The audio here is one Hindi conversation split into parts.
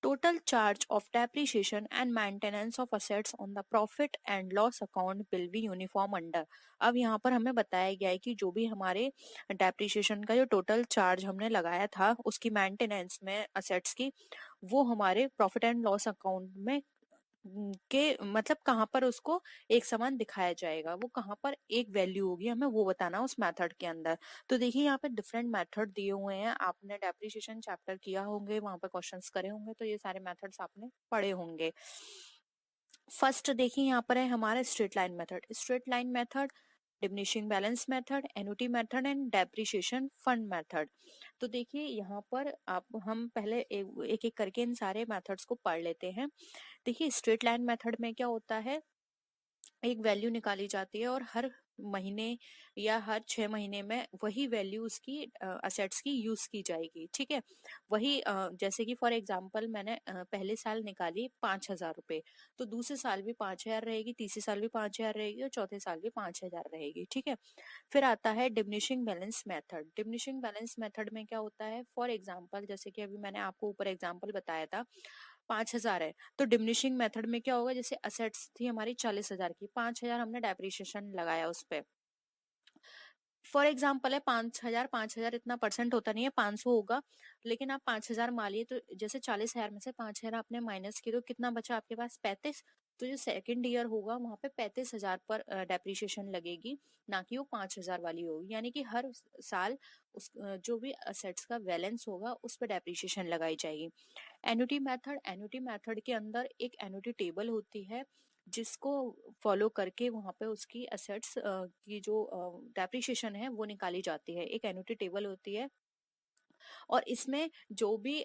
Total charge of depreciation and maintenance of assets on the profit and loss account will be uniform under. अब यहाँ पर हमें बताया गया है कि जो भी हमारे डेप्रिसिएशन का जो टोटल चार्ज हमने लगाया था उसकी मेंटेनेंस में असेट्स की, वो हमारे प्रॉफिट एंड लॉस अकाउंट में के मतलब कहाँ पर उसको एक समान दिखाया जाएगा, वो कहाँ पर एक वैल्यू होगी, हमें वो बताना उस मेथड के अंदर। तो देखिए यहाँ पे डिफरेंट मेथड दिए हुए हैं, आपने डेप्रिसिएशन चैप्टर किया होंगे, वहां पर क्वेश्चंस करे होंगे, तो ये सारे मेथड्स आपने पढ़े होंगे। फर्स्ट देखिए यहाँ पर है हमारा straight line method. Straight line method, diminishing balance method, annuity method and depreciation fund method. तो देखिए यहाँ पर आप हम पहले एक एक करके इन सारे मेथड्स को पढ़ लेते हैं। देखिए स्ट्रेट लाइन मेथड में क्या होता है, एक वैल्यू निकाली जाती है और हर महीने या हर 6 महीने में वही वैल्यू उसकी असेट्स की यूज की जाएगी। ठीक है, वही जैसे कि फॉर एग्जांपल मैंने पहले साल निकाली 5,000 रुपए, तो दूसरे साल भी 5,000 रहेगी, तीसरे साल भी 5,000 रहेगी और चौथे साल भी 5,000 रहेगी। ठीक है, फिर आता है diminishing balance method. Diminishing balance method में क्या होता है, फॉर एग्जाम्पल जैसे कि अभी मैंने आपको ऊपर एग्जाम्पल बताया था 5,000 है, तो डिमिनिशिंग मेथड में क्या होगा, जैसे असेट्स थी हमारी 40,000 की, 5,000 हमने डेप्रिसिएशन लगाया उस पे। फॉर एग्जाम्पल है 5,000, 5,000 इतना परसेंट होता नहीं है, 500 होगा, लेकिन आप 5,000 मानिए, तो जैसे 40,000 में से 5,000 आपने माइनस किए तो कितना बचा आपके पास, 35। तो जो सेकंड ईयर होगा वहां पे 35,000 पर डेप्रिसिएशन लगेगी, ना कि वो 5,000 वाली होगी। यानी कि हर साल उस जो भी असेट्स का बैलेंस होगा उस पर डेप्रिसिएशन लगाई जाएगी। एन्युटी मेथड, एन्युटी मेथड के अंदर एक एन्युटी टेबल होती है जिसको फॉलो करके वहां पे उसकी असेट्स की जो डेप्रिसिएशन है वो निकाली जाती है। एक एन्युटी टेबल होती है और इसमें जो भी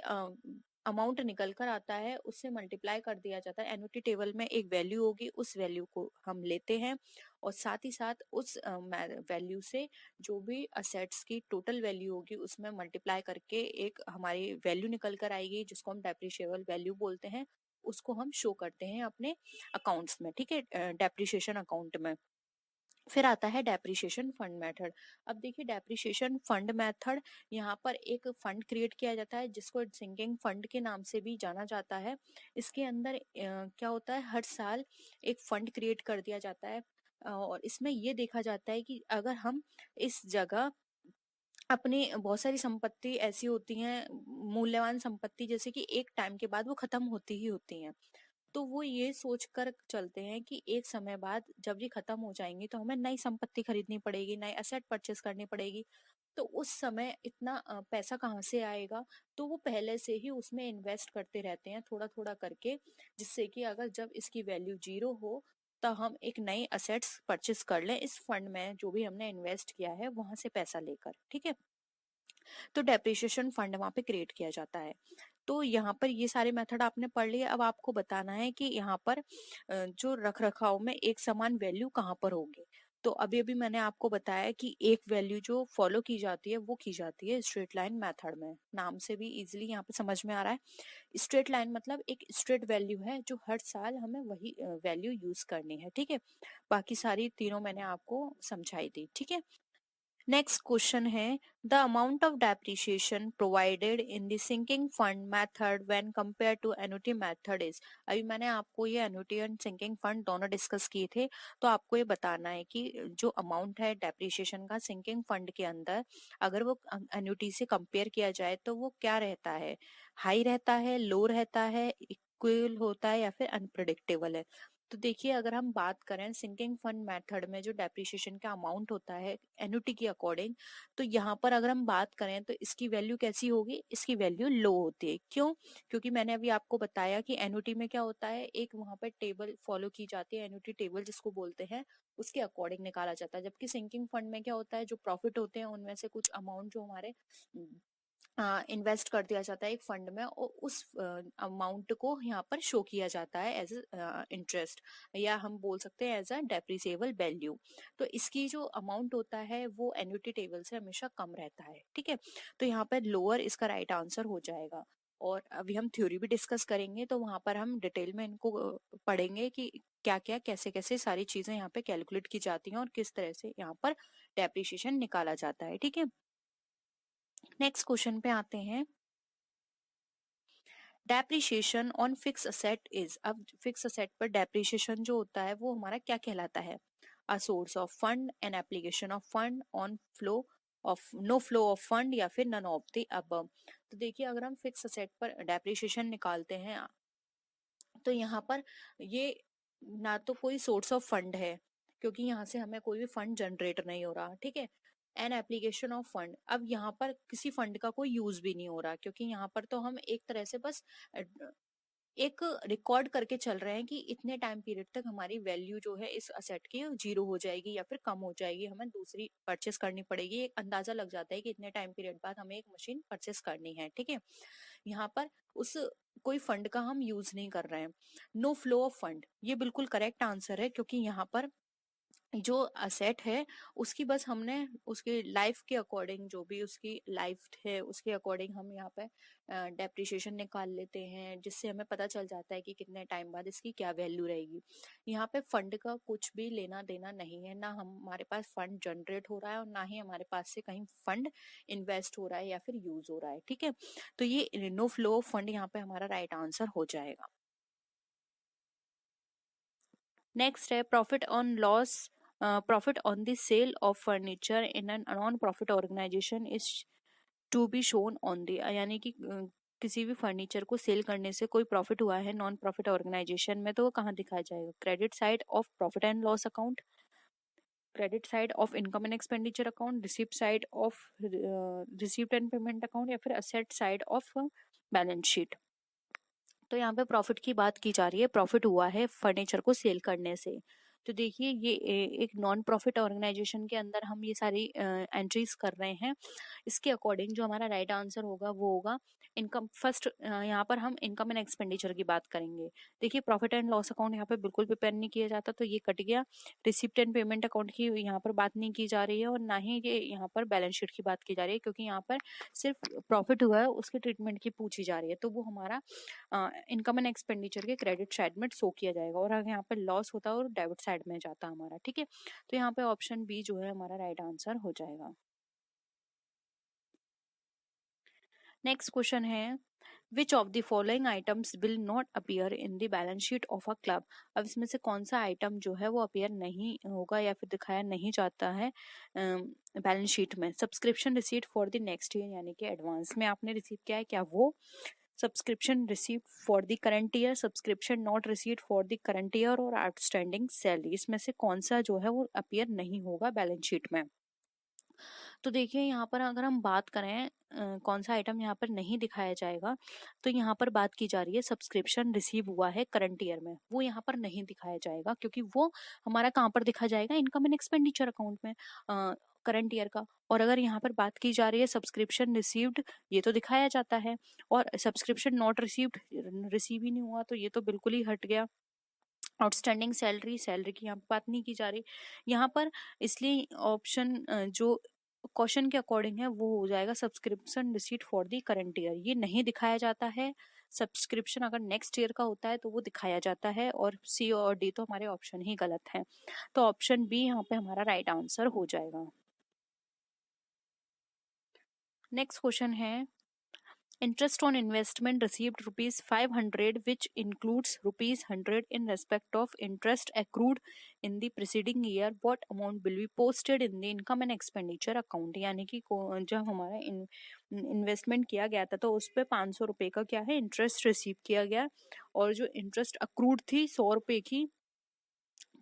अमाउंट निकल कर आता है उससे मल्टीप्लाई कर दिया जाता है। एन्युटी टेबल में एक वैल्यू होगी, उस वैल्यू को हम लेते हैं और साथ ही साथ उस वैल्यू से जो भी असेट्स की टोटल वैल्यू होगी उसमें मल्टीप्लाई करके एक हमारी वैल्यू निकल कर आएगी जिसको हम डेप्रिशिएबल वैल्यू बोलते हैं, उसको हम शो करते हैं अपने अकाउंट्स में। ठीक है, डेप्रिसिएशन अकाउंट में। फिर आता है डेप्रिसिएशन फंड मेथड। अब देखिए डेप्रिसिएशन फंड मेथड, यहाँ पर एक फंड क्रिएट किया जाता है जिसको सिंकिंग फंड के नाम से भी जाना जाता है। इसके अंदर क्या होता है, हर साल एक फंड क्रिएट कर दिया जाता है और इसमें ये देखा जाता है कि अगर हम इस जगह अपनी बहुत सारी संपत्ति ऐसी होती हैं, मूल्यवान संपत्ति, जैसे कि एक टाइम के बाद वो खत्म होती ही होती हैं, तो वो ये सोचकर चलते हैं कि एक समय बाद जब ये खत्म हो जाएंगी तो हमें नई संपत्ति खरीदनी पड़ेगी, नई एसेट परचेस करनी पड़ेगी। तो उस समय इतना पैसा कहाँ से आएगा, तो वो पहले से ही उसमें इन्वेस्ट करते रहते हैं थोड़ा थोड़ा करके, जिससे कि अगर जब इसकी वैल्यू जीरो हो तो हम एक नई असेट्स परचेस कर लें इस फंड में जो भी हमने इन्वेस्ट किया है वहां से पैसा लेकर। ठीक है, तो डेप्रिसिएशन फंड वहां पे क्रिएट किया जाता है। तो यहाँ पर ये सारे मेथड आपने पढ़ लिए। अब आपको बताना है कि यहाँ पर जो रख रखाव में एक समान वैल्यू कहाँ पर होंगे। तो अभी अभी मैंने आपको बताया कि एक वैल्यू जो फॉलो की जाती है वो की जाती है स्ट्रेट लाइन मेथड में। नाम से भी इजीली यहाँ पे समझ में आ रहा है, स्ट्रेट लाइन मतलब एक स्ट्रेट वैल्यू है जो हर साल हमें वही वैल्यू यूज करनी है। ठीक है, बाकी सारी तीनों मैंने आपको समझाई थी। ठीक है, नेक्स्ट क्वेश्चन है the amount of depreciation provided in the sinking fund method when compare to annuity method is. अभी मैंने आपको ये एन्युटी एंड सिंकिंग फंड दोनों डिस्कस किए थे, तो आपको ये बताना है कि जो अमाउंट है डेप्रिसिएशन का सिंकिंग फंड के अंदर अगर वो एन्युटी से कंपेयर किया जाए तो वो क्या रहता है, हाई रहता है, लो रहता है, इक्वल होता है या फिर अनप्रिडिक्टेबल है। तो देखिए अगर हम बात करें सिंकिंग फंड मेथड में जो डेप्रिसिएशन का अमाउंट होता है एन्युटी के अकॉर्डिंग, तो यहाँ पर अगर हम बात करें तो इसकी वैल्यू कैसी होगी, इसकी वैल्यू लो होती है। क्यों? क्योंकि मैंने अभी आपको बताया कि एन्युटी में क्या होता है, एक वहां पर टेबल फॉलो की जाती है, एन्युटी टेबल जिसको बोलते हैं, उसके अकॉर्डिंग निकाला जाता है। जबकि सिंकिंग फंड में क्या होता है, जो प्रॉफिट होते हैं उनमें से कुछ अमाउंट जो हमारे इन्वेस्ट कर दिया जाता है एक फंड में और उस अमाउंट को यहाँ पर शो किया जाता है एज इंटरेस्ट, या हम बोल सकते हैं एज अ डेप्रिसिएबल वैल्यू। तो इसकी जो अमाउंट होता है वो एन्युटी टेबल से हमेशा कम रहता है। ठीक है, तो यहाँ पर लोअर इसका राइट आंसर हो जाएगा। और अभी हम थ्योरी भी डिस्कस करेंगे तो वहां पर हम डिटेल में इनको पढ़ेंगे कि क्या क्या कैसे कैसे सारी चीजें यहाँ पे कैलकुलेट की जाती हैं और किस तरह से यहाँ पर डेप्रिसिएशन निकाला जाता है। ठीक है, नेक्स्ट क्वेश्चन पे आते हैं। Depreciation on fix asset is, अब फिक्स असेट पर डेप्रिशिएशन जो होता है वो हमारा क्या कहलाता है? A source of fund, an application of fund, on flow of, no flow of fund, या फिर नन ऑफ द अबव। तो देखिए अगर हम फिक्स असेट पर डेप्रिशिएशन निकालते हैं तो यहाँ पर ये ना तो कोई सोर्स ऑफ फंड है, क्योंकि यहाँ से हमें कोई भी फंड जनरेट नहीं हो रहा, ठीक है। एन एप्लीकेशन ऑफ फंड, अब यहाँ पर किसी फंड का कोई यूज भी नहीं हो रहा, क्योंकि यहाँ पर तो हम एक तरह से बस एक रिकॉर्ड करके चल रहे हैं कि इतने टाइम पीरियड तक हमारी वैल्यू जो है इस असेट की जीरो हो जाएगी या फिर कम हो जाएगी, हमें दूसरी परचेस करनी पड़ेगी। एक अंदाजा लग जाता है कि इतने टाइम पीरियड बाद हमें एक मशीन परचेस करनी है, ठीक है। यहाँ पर उस कोई फंड का हम यूज नहीं कर रहे हैं। नो फ्लो ऑफ फंड, ये बिल्कुल करेक्ट आंसर है, क्योंकि यहाँ पर जो असेट है उसकी बस हमने उसके लाइफ के अकॉर्डिंग, जो भी उसकी लाइफ है उसके अकॉर्डिंग हम यहाँ पे डेप्रिशिएशन निकाल लेते हैं, जिससे हमें पता चल जाता है कि कितने टाइम बाद इसकी क्या वैल्यू रहेगी। यहाँ पे फंड का कुछ भी लेना देना नहीं है, ना हमारे पास फंड जनरेट हो रहा है और ना ही हमारे पास से कहीं फंड इन्वेस्ट हो रहा है या फिर यूज हो रहा है, ठीक है। तो ये नो फ्लो ऑफ फंड यहाँ पे हमारा राइट आंसर हो जाएगा। नेक्स्ट है profit on loss, profit on the sale of furniture in an non profit organisation is to be shown on the, यानी कि किसी भी फर्नीचर को सेल करने से कोई प्रॉफिट हुआ है नॉन प्रॉफिट ऑर्गेनाइजेशन में, तो वो कहाँ दिखाया जाएगा? Credit side of profit and loss account, credit side of income and expenditure account, receipt side of receipt and payment account, या फिर asset side of balance sheet. तो यहाँ पे प्रॉफिट की बात की जा रही है, प्रॉफिट हुआ है फर्नीचर को सेल करने से। तो देखिए ये एक नॉन प्रॉफिट ऑर्गेनाइजेशन के अंदर हम ये सारी एंट्रीज कर रहे हैं। इसके अकॉर्डिंग जो हमारा राइट आंसर होगा वो होगा इनकम। फर्स्ट यहाँ पर हम इनकम एंड एक्सपेंडिचर की बात करेंगे। देखिए प्रॉफिट एंड लॉस अकाउंट यहाँ पे बिल्कुल प्रिपेयर नहीं किया जाता, तो ये कट गया। रिसिप्ट एंड पेमेंट अकाउंट की यहाँ पर बात नहीं की जा रही है, और ना ही ये यहाँ पर बैलेंस शीट की बात की जा रही है, क्योंकि यहाँ पर सिर्फ प्रॉफिट हुआ है उसके ट्रीटमेंट की पूछी जा रही है, तो वो हमारा इनकम एंड एक्सपेंडिचर के क्रेडिट साइड में शो किया जाएगा, और अगर यहाँ पे लॉस होता है और डेबिट साइड में जाता हमारा, ठीक है। तो यहाँ पे ऑप्शन बी जो है हमारा राइट आंसर हो जाएगा। नेक्स्ट क्वेश्चन है which of the following items will not appear in the balance sheet of a club. अब इसमें से कौन सा आइटम जो है वो अपीयर नहीं होगा या फिर दिखाया नहीं जाता है बैलेंस शीट में? Subscription receipt for the next year, यानी कि एडवांस में आपने रिसीव किया है क्या वो? Subscription receive for the current year, subscription not receive for the current year, और आउटस्टैंडिंग सैलरी, इसमें से कौन सा जो है वो अपीयर नहीं होगा बैलेंस शीट में? तो देखिए यहाँ पर अगर हम बात करें कौन सा आइटम यहाँ पर नहीं दिखाया जाएगा, तो यहाँ पर बात की जा रही है सब्सक्रिप्शन रिसीव हुआ है करंट ईयर में, वो यहाँ पर नहीं दिखाया जाएगा, क्योंकि वो हमारा कहाँ पर दिखा जाएगा? इनकम एंड एक्सपेंडिचर अकाउंट में करंट ईयर का। और अगर यहाँ पर बात की जा रही है सब्सक्रिप्शन रिसीव्ड, ये तो दिखाया जाता है, और सब्सक्रिप्शन नॉट रिसीव्ड, रिसीव ही नहीं हुआ, तो ये तो बिल्कुल ही हट गया। आउटस्टैंडिंग सैलरी, सैलरी की यहाँ पर बात नहीं की जा रही यहाँ पर, इसलिए ऑप्शन जो क्वेश्चन के अकॉर्डिंग है वो हो जाएगा subscription receipt for the current year, ये नहीं दिखाया जाता है। सब्सक्रिप्शन अगर नेक्स्ट ईयर का होता है तो वो दिखाया जाता है, और सी और डी तो हमारे ऑप्शन ही गलत हैं, तो ऑप्शन बी यहाँ पे हमारा राइट आंसर हो जाएगा। नेक्स्ट क्वेश्चन है interest on investment received rupees 500 which includes rupees 100 in respect of interest accrued in the preceding year, what amount will be posted in the income and expenditure account? यानी कि जब हमारा इन्वेस्टमेंट किया गया था तो उस पे 500 रुपए का क्या है इंटरेस्ट रिसीव किया गया, और जो इंटरेस्ट अक्रूड थी 100 रुपए की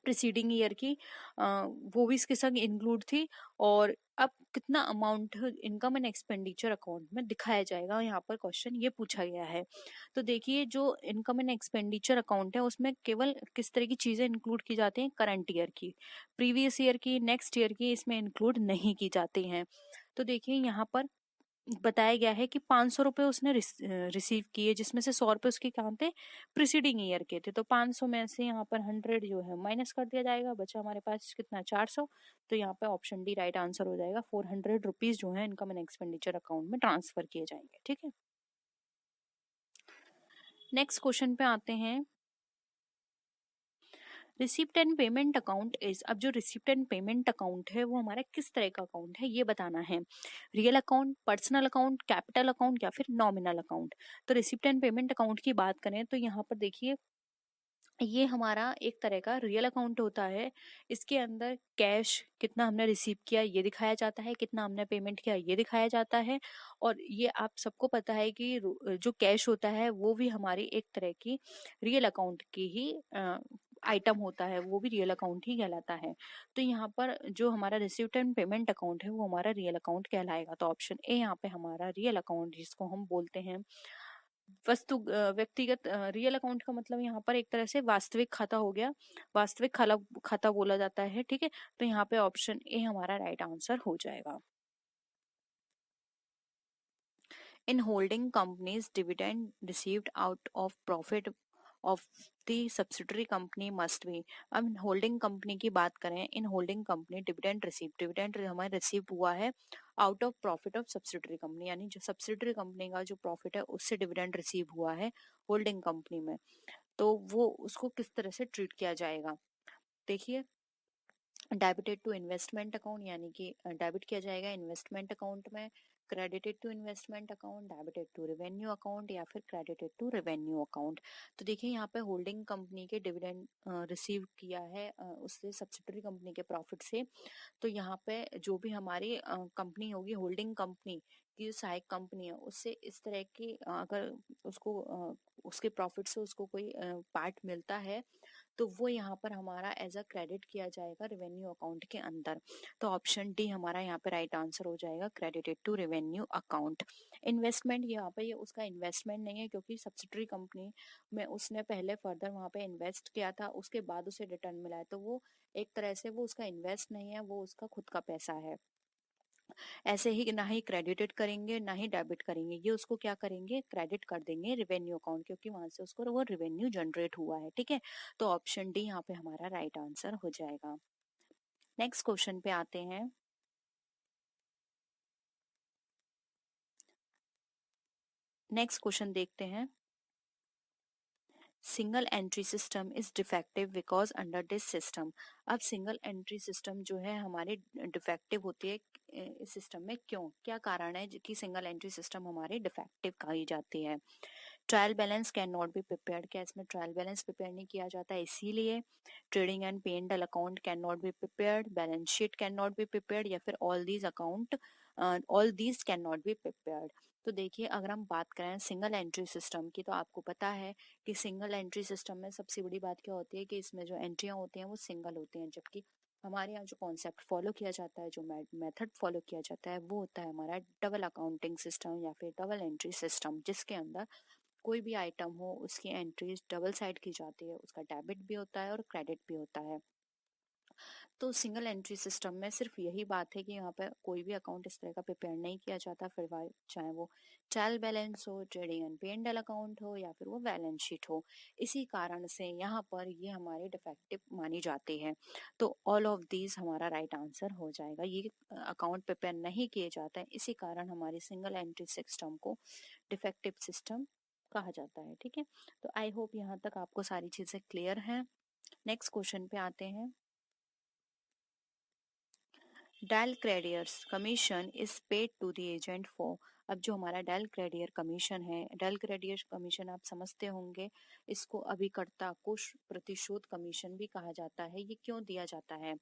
प्रिसीडिंग ईयर की, वो भी इसके संग इंक्लूड थी, और अब कितना amount income and expenditure account में दिखाया जाएगा, यहाँ पर क्वेश्चन ये पूछा गया है। तो देखिए जो इनकम एंड एक्सपेंडिचर अकाउंट है उसमें केवल किस तरह की चीजें इंक्लूड की जाती हैं? करंट ईयर की, प्रीवियस ईयर की, नेक्स्ट ईयर की इसमें इंक्लूड नहीं की जाती हैं। तो देखिए यहाँ पर बताया गया है कि 500 रुपए उसने रिसीव किए, जिसमें से 100 रुपए उसके कहाँ थे? प्रिसीडिंग ईयर के थे, तो 500 में से यहाँ पर 100 जो है माइनस कर दिया जाएगा, बचा हमारे पास कितना 400, तो यहाँ पे ऑप्शन डी राइट आंसर हो जाएगा। 400 रुपीज जो है इनकम एंड एक्सपेंडिचर अकाउंट में ट्रांसफर किए जाएंगे, ठीक है। नेक्स्ट क्वेश्चन पे आते हैं। Receipt and payment account is, अब जो रिसिप्ट एंड पेमेंट अकाउंट है वो हमारा किस तरह का अकाउंट है ये बताना है। Real account, personal account, capital account या फिर नॉमिनल अकाउंट। तो रिसिप्ट एंड पेमेंट अकाउंट की बात करें तो यहाँ पर देखिए ये हमारा एक तरह का रियल अकाउंट होता है। इसके अंदर कैश कितना हमने रिसीव किया ये दिखाया जाता है, कितना हमने पेमेंट किया ये दिखाया जाता है। और ये आप सबको पता है कि जो कैश होता है वो भी हमारी एक तरह की रियल अकाउंट की ही आइटम होता है, वो भी रियल अकाउंट ही कहलाता है। तो यहाँ पर जो हमारा रिसीव्ड एंड पेमेंट अकाउंट है वो हमारा रियल अकाउंट कहलाएगा। तो ऑप्शन ए यहाँ पे हमारा रियल अकाउंट जिसको हम बोलते हैं व्यक्तिगत रियल अकाउंट का मतलब यहाँ पर एक तरह से वास्तविक खाता हो गया, वास्तविक खाता खाता बोला जाता है। ठीक है, तो यहाँ पे ऑप्शन ए हमारा राइट आंसर हो जाएगा। In holding companies dividend received out of profit of the subsidiary company must be. अब होल्डिंग कंपनी की बात करें, in holding company dividend receive, dividend हमारे रिसीव हुआ है out of profit of subsidiary company, यानी जो सब्सिडरी कंपनी का जो प्रॉफिट है उससे डिविडेंड रिसीव हुआ है होल्डिंग कंपनी में, तो वो उसको किस तरह से ट्रीट किया जाएगा। देखिए, डेबिटेड टू इन्वेस्टमेंट अकाउंट, यानी कि डेबिट किया जाएगा इन्वेस्टमेंट अकाउंट में, credited to investment account, debited to revenue account या फिर क्रेडिटेड टू रेवेन्यू अकाउंट। तो देखिए यहाँ पे होल्डिंग कंपनी के डिविडेंड रिसीव किया है उससे सब्सिडरी कंपनी के प्रॉफिट से, तो यहाँ पे जो भी हमारी कंपनी होगी होल्डिंग कंपनी की जो सहायक कंपनी है उससे इस तरह की अगर उसको उसके प्रॉफिट से उसको कोई पार्ट मिलता है तो वो यहाँ पर हमारा एज अ क्रेडिट किया जाएगा रेवेन्यू अकाउंट के अंदर। तो ऑप्शन डी हमारा यहाँ पे राइट आंसर हो जाएगा, credited to revenue account. Investment यहाँ पे ये उसका इन्वेस्टमेंट नहीं है क्योंकि सब्सिडरी कंपनी में उसने पहले फर्दर वहाँ पे इन्वेस्ट किया था, उसके बाद उसे रिटर्न मिला है, तो वो एक तरह से वो उसका इन्वेस्ट नहीं है, वो उसका खुद का पैसा है। ऐसे ही ना ही क्रेडिटेड करेंगे ना ही डेबिट करेंगे, ये उसको क्या करेंगे, क्रेडिट कर देंगे रेवेन्यू अकाउंट, क्योंकि वहां से उसको वो रेवेन्यू जनरेट हुआ है। ठीक है, तो ऑप्शन डी यहाँ पे हमारा राइट आंसर हो जाएगा। नेक्स्ट क्वेश्चन पे आते हैं। नेक्स्ट क्वेश्चन देखते हैं। Single entry system is defective because under this system. अब सिंगल एंट्री सिस्टम जो है हमारे डिफेक्टिव होती है इस सिस्टम में, क्यों, क्या कारण है कि सिंगल एंट्री सिस्टम हमारी डिफेक्टिव कही जाती है। Trial balance can not be prepared, क्या इसमें ट्रायल बैलेंस प्रिपेयर नहीं किया जाता है इसीलिए। ट्रेडिंग एंड पे and account can not be prepared, balance sheet can not be prepared या फिर all these can not be prepared. तो देखिए अगर हम बात करें सिंगल एंट्री सिस्टम की तो आपको पता है कि सिंगल एंट्री सिस्टम में सबसे बड़ी बात क्या होती है कि इसमें जो एंट्रियां होती हैं वो सिंगल होती हैं, जबकि हमारे यहाँ जो कॉन्सेप्ट फॉलो किया जाता है, जो मेथड फॉलो किया जाता है वो होता है हमारा डबल अकाउंटिंग सिस्टम या फिर डबल एंट्री सिस्टम, जिसके अंदर कोई भी आइटम हो उसकी एंट्रीज डबल साइड की जाती है, उसका डेबिट भी होता है और क्रेडिट भी होता है। तो सिंगल एंट्री सिस्टम में सिर्फ यही बात है कि यहाँ पे कोई भी अकाउंट इस तरह का प्रिपेयर नहीं किया जाता, फिर चाहे वो ट्रायल बैलेंस हो, ट्रेडिंग एंड पे एंड अकाउंट हो या फिर वो बैलेंस शीट हो। इसी कारण से यहाँ पर ये हमारे डिफेक्टिव मानी जाती है। तो ऑल ऑफ दीज हमारा राइट आंसर हो जाएगा, ये अकाउंट प्रिपेयर नहीं किए जाते हैं इसी कारण हमारी सिंगल एंट्री सिस्टम को डिफेक्टिव सिस्टम कहा जाता है। ठीक है, तो आई होप यहाँ तक आपको सारी चीजें क्लियर हैं। नेक्स्ट क्वेश्चन पे आते हैं। Del credere's commission is paid to the agent for. अब जो हमारा डेल क्रेडियर कमीशन है, डेल क्रेडियर कमीशन आप समझते होंगे, इसको अभिकर्ता को प्रतिशोध कमीशन भी कहा जाता है। ये क्यों दिया जाता है,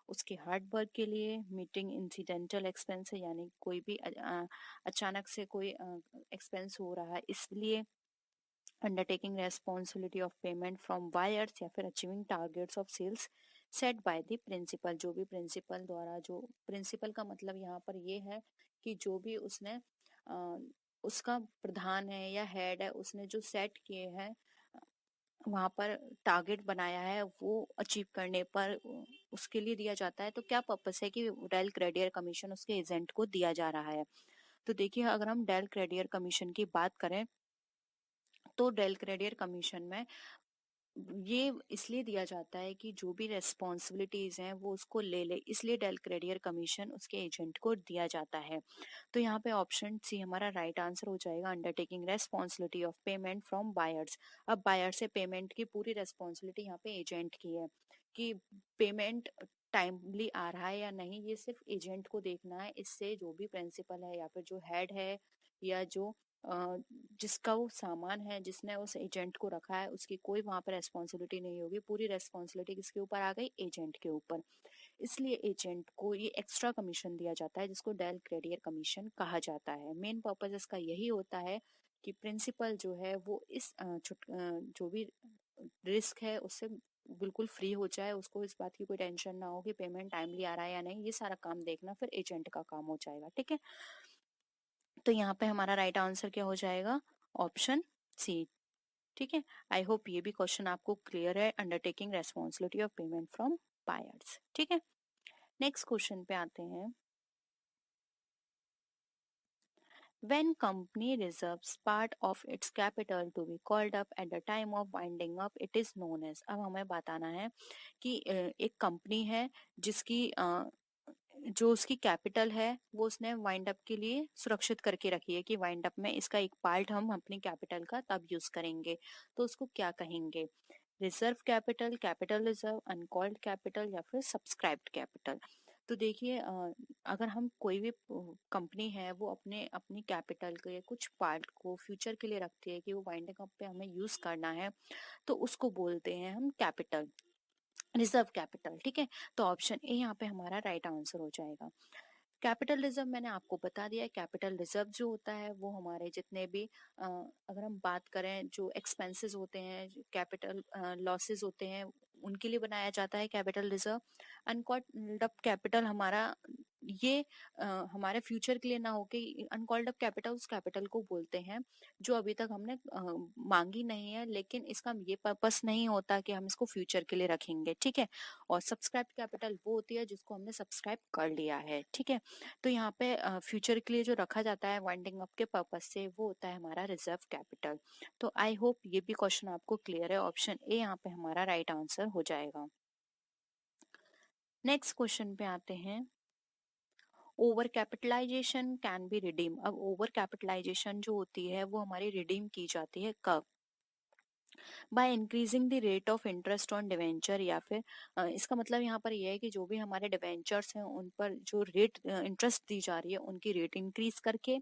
उसके हार्ड वर्क के लिए, मीटिंग इंसिडेंटल एक्सपेंस है यानी कोई भी अचानक से कोई एक्सपेंस हो रहा है इसलिए, undertaking responsibility of payment from buyers या फिर achieving targets of sales set by the principal, जो भी प्रिंसिपल द्वारा, जो प्रिंसिपल का मतलब यहाँ पर ये है कि जो भी उसने उसका प्रधान है या हेड है उसने जो सेट किए हैं वहां पर टारगेट बनाया है वो अचीव करने पर उसके लिए दिया जाता है। तो क्या पर्पस है कि डेल क्रेडियर कमीशन उसके एजेंट को दिया जा रहा है। तो देखिए अगर हम डेल क्रेडियर कमीशन की बात करें तो डेल क्रेडियर कमीशन में ये इसलिए दिया जाता है कि जो भी रेस्पॉन्सिबिलिटीज हैं वो उसको ले ले, इसलिए डेल क्रेडियर कमीशन उसके एजेंट को दिया जाता है। तो यहाँ पे ऑप्शन सी हमारा राइट आंसर हो जाएगा, undertaking responsibility of payment from buyers. अब बायर से पेमेंट की पूरी रेस्पॉन्सिबिलिटी यहाँ पे एजेंट की है कि पेमेंट टाइमली आ रहा है या नहीं, ये सिर्फ एजेंट को देखना है। इससे जो भी प्रिंसिपल है या फिर जो हेड है या जो जिसका वो सामान है, जिसने उस एजेंट को रखा है, उसकी कोई वहां पर रेस्पॉन्सिबिलिटी नहीं होगी। पूरी रेस्पॉन्सिबिलिटी किसके ऊपर आ गई? एजेंट के ऊपर। इसलिए एजेंट को ये एक्स्ट्रा कमीशन दिया जाता है जिसको डेल क्रेडियर कमीशन कहा जाता है। मेन पर्पज इसका यही होता है कि प्रिंसिपल जो है वो इस जो भी रिस्क है उससे बिल्कुल फ्री हो जाए, उसको इस बात की कोई टेंशन ना हो कि पेमेंट टाइमली आ रहा है या नहीं। ये सारा काम देखना फिर एजेंट का काम हो जाएगा। ठीक है, तो यहाँ पे हमारा राइट आंसर क्या हो जाएगा? Option C. ठीक है, आई होप ये भी क्वेश्चन आपको क्लियर है, undertaking responsibility of payment from buyers. ठीक है, नेक्स्ट क्वेश्चन पे आते हैं। When company reserves part of its capital to be called up at the time of winding up, it is known as। अब हमें बताना है कि एक कंपनी है जिसकी जो उसकी कैपिटल है वो उसने वाइंड अप के लिए सुरक्षित करके रखी है कि वाइंड अप में इसका एक पार्ट हम अपनी कैपिटल का तब यूज करेंगे, तो उसको क्या कहेंगे? Reserve capital, capital reserve, uncalled capital या फिर सब्सक्राइब्ड कैपिटल। तो देखिए अगर हम कोई भी कंपनी है वो अपने अपनी कैपिटल के कुछ पार्ट को फ्यूचर के लिए रखती है कि वो वाइंडिंग अप पे हमें यूज करना है, तो उसको बोलते हैं हम कैपिटल, रिजर्व कैपिटल। ठीक है, तो ऑप्शन ए यहाँ पे हमारा राइट आंसर हो जाएगा। कैपिटल रिजर्व मैंने आपको बता दिया है। कैपिटल रिजर्व जो होता है वो हमारे जितने भी अगर हम बात करें जो एक्सपेंसेस होते हैं, कैपिटल लॉसेस होते हैं, उनके लिए बनाया जाता है capital reserve. Uncalled up capital हमारा ये हमारे फ्यूचर के लिए ना होके, अनकॉल्ड अप कैपिटल उस कैपिटल को बोलते हैं जो अभी तक हमने मांगी नहीं है, लेकिन इसका ये पर्पस नहीं होता कि हम इसको फ्यूचर के लिए रखेंगे। ठीक है, और सब्सक्राइब कैपिटल वो होती है जिसको हमने सब्सक्राइब कर लिया है। ठीक है, तो यहाँ पे फ्यूचर के लिए जो रखा जाता है वाइंडिंग अप के पर्पस से, वो होता है हमारा रिजर्व कैपिटल। तो आई होप ये भी क्वेश्चन आपको क्लियर है। ऑप्शन ए यहाँ पे हमारा राइट आंसर हो जाएगा। नेक्स्ट क्वेश्चन पे आते हैं। Over capitalisation can be redeem. अब ओवर कैपिटलाइजेशन जो होती है वो हमारी रिडीम की जाती है कब? Bye increasing the rate of interest on debenture, या फिर इसका मतलब यहाँ पर यह है कि जो भी हमारे डिवेंचर्स हैं उन पर जो रेट इंटरेस्ट दी जा रही है उनकी रेट इंक्रीज करके,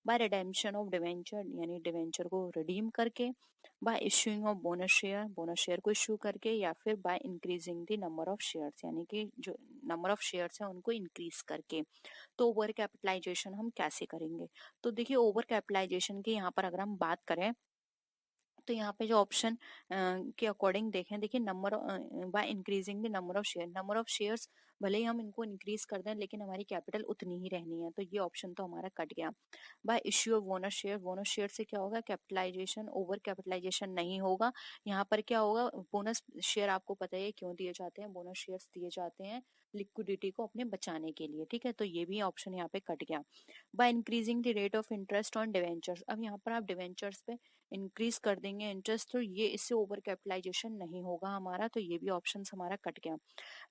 बाय रिडेम्पशन ऑफ डिवेंचर यानी डिवेंचर को रिडीम करके, by issuing of bonus share को इश्यू करके, या फिर by increasing the number of shares यानी कि जो नंबर ऑफ शेयर्स हैं उनको इंक्रीज करके। तो ओवर कैपिटलाइजेशन हम कैसे करेंगे? तो देखिए ओवर कैपिटलाइजेशन की यहाँ पर अगर हम बात करें तो यहाँ पे जो ऑप्शन के अकॉर्डिंग देखें, देखिए number by increasing the number of share, number of shares भले ही हम इनको इंक्रीज कर दें लेकिन हमारी कैपिटल उतनी ही रहनी है, तो ये ऑप्शन तो हमारा कट गया। Bye issue of bonus share, bonus share से क्या होगा? कैपिटलाइजेशन, ओवर कैपिटलाइजेशन नहीं होगा। यहाँ पर क्या होगा? बोनस शेयर आपको पता है क्यों दिए जाते हैं? बोनस शेयर्स दिए जाते हैं लिक्विडिटी को अपने बचाने के लिए। ठीक है, तो ये भी ऑप्शन यहाँ पे कट गया। Bye increasing the rate of interest on debentures, अब यहाँ पर आप डिवेंचर्स पे इंक्रीज कर देंगे इंटरेस्ट, तो ये इससे ओवर कैपिटलाइजेशन नहीं होगा हमारा, तो ये भी ऑप्शन हमारा कट गया।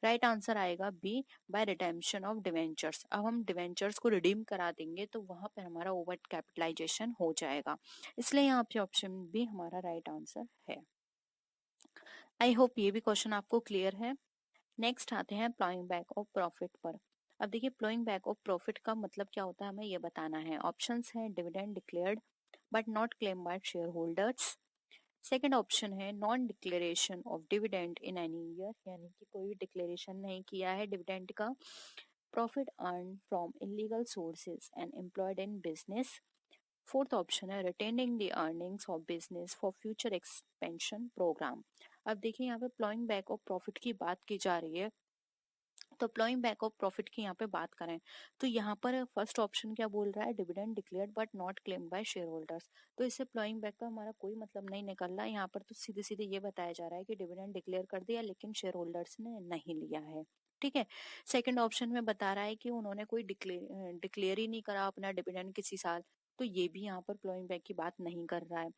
राइट आंसर आएगा B, by redemption of debentures. अब हम डिवेंचर्स को रिडीम करा देंगे तो वहां पर हमारा ओवर कैपिटलाइजेशन हो जाएगा, इसलिए यहाँ पे ऑप्शन बी हमारा राइट आंसर है। आई होप ये भी क्वेश्चन आपको क्लियर है। नेक्स्ट आते हैं प्लॉइंग बैक ऑफ प्रॉफिट पर। अब देखिए प्लॉइंग बैक ऑफ प्रॉफिट का मतलब क्या होता है हमें ये बताना है। ऑप्शंस हैं dividend declared but not claim by share holders. Second option है non declaration of dividend in any year, यानी कि कोई डिक्लेरेशन नहीं किया है डिविडेंड का। Profit earn from illegal sources and employed in business. Fourth option है retaining the earnings of business for future expansion programme. अब देखिए यहाँ पे प्लॉइंग बैक ऑफ प्रॉफिट की बात की जा रही है, तो प्लॉइंग बैक ऑफ प्रॉफिट की यहाँ पे बात करें तो यहाँ पर फर्स्ट ऑप्शन क्या बोल रहा है? Dividend declared but not claim by share holders. तो इससे प्लॉइंग बैक का हमारा कोई मतलब नहीं निकल रहा है। यहाँ पर तो सीधे सीधे ये बताया जा रहा है कि डिविडेंड डिक्लेयर कर दिया लेकिन शेयर होल्डर्स ने नहीं लिया है। ठीक है, सेकंड ऑप्शन में बता रहा है कि उन्होंने कोई डिक्लेयर ही नहीं करा अपना डिविडेंड किसी साल, तो ये भी यहाँ पर प्लॉइंग बैक की बात नहीं कर रहा है।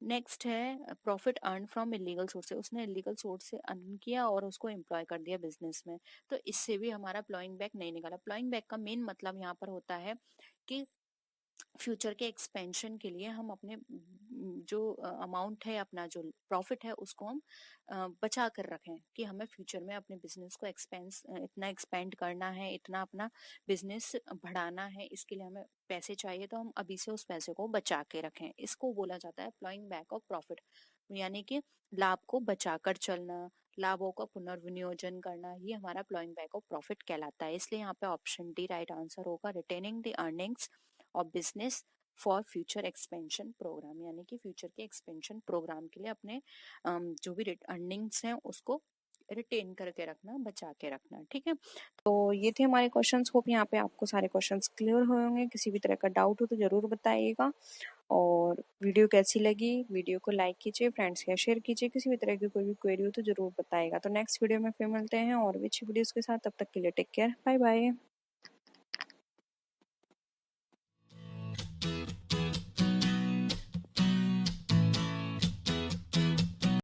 नेक्स्ट है profit earn from illegal source से, उसने इलीगल सोर्स से अर्न किया और उसको एम्प्लॉय कर दिया बिजनेस में, तो इससे भी हमारा प्लॉइंग बैक नहीं निकला। प्लॉइंग बैक का मेन मतलब यहाँ पर होता है कि फ्यूचर के एक्सपेंशन के लिए हम अपने जो अमाउंट है, अपना जो प्रॉफिट है उसको हम बचा कर रखें कि हमें फ्यूचर में अपने बिजनेस को इतना एक्सपेंड करना है, इतना अपना बिजनेस बढ़ाना है, इसके लिए हमें पैसे चाहिए, तो हम अभी से उस पैसे को बचा के रखें। इसको बोला जाता है प्लॉइंग बैक ऑफ प्रॉफिट, यानी कि लाभ को बचा कर चलना, लाभों का पुनर्विनियोजन करना, ये हमारा प्लॉइंग बैक ऑफ प्रॉफिट कहलाता है। इसलिए यहाँ पे ऑप्शन डी राइट आंसर होगा, रिटेनिंग द अर्निंग्स और business for future expansion programme, यानी कि फ्यूचर के एक्सपेंशन प्रोग्राम के लिए अपने जो भी अर्निंग्स हैं उसको रिटेन करके रखना, बचा के रखना। ठीक है, तो ये थे हमारे क्वेश्चंस। होप यहाँ पे आपको सारे क्वेश्चंस क्लियर हुए होंगे। किसी भी तरह का डाउट हो तो जरूर बताइएगा, और वीडियो कैसी लगी, वीडियो को लाइक कीजिए, फ्रेंड्स या शेयर कीजिए। किसी भी तरह की कोई भी क्वेरी हो तो जरूर बताइएगा। तो नेक्स्ट वीडियो में फिर मिलते हैं और भी अच्छी वीडियोस के साथ, तब तक के लिए टेक केयर, बाय बाय।